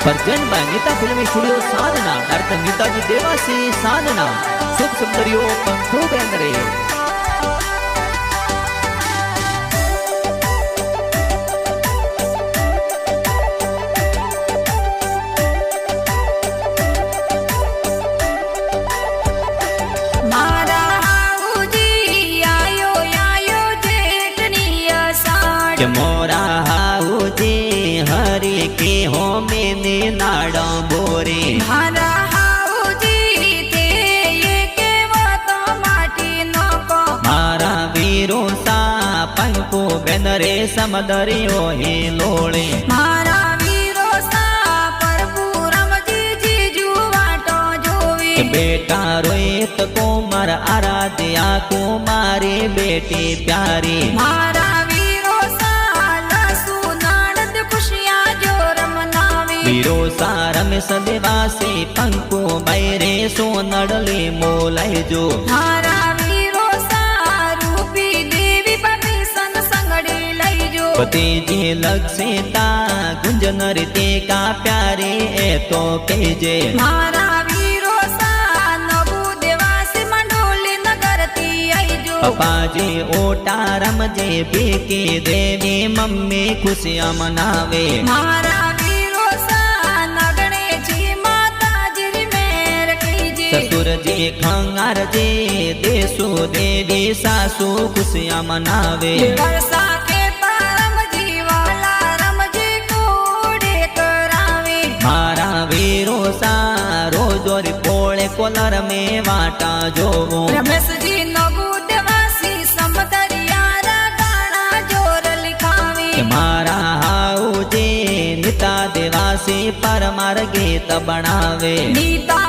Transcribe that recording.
परजन bye Nita film studio साधना director Neeta ji Dewasi साधना शुभ सुंदरियों पंखो बेंद्रे मोरा housie Hari के हो मैंने नाड़ा बोरे मारा हाउजी ते ये के वातो माटी नको मारा वीरो सा पंको बेनरे समदरियो हे लोळे मारा वीरो सा प्रभु रमजी जीजू वाटो जोवे बेटा रोहित कुमार आराध्या कुमारी बेटी प्यारी मारा वीरो सारम सदेवासी पंको बैरे सोनडले मोलाई जो मारा वीरो सारूपी देवी परमेशन संगड़ी लई जो पति जी लक्षिता गुंजन रीते का प्यारे ए तो केजे मारा वीरो सा नबू देवासी मंडोली नगरती आई जो पपा जी ओटा रम जे बेके देवी मम्मी खुशियां मनावे मारा ससुर जी खंगार जी देसु देवी सासू खुशियां मनावे वर्षा के परम जी वाला रम जी कूड़े करावे मारा वीरो सा रोजोरी पोळे कोलर में वाटा जोवो रमेश जी नगु देवासी समदरिया गाना जोर लिखावे मारा हाउ जी नीता देवासी परमार गीत बनावे नीता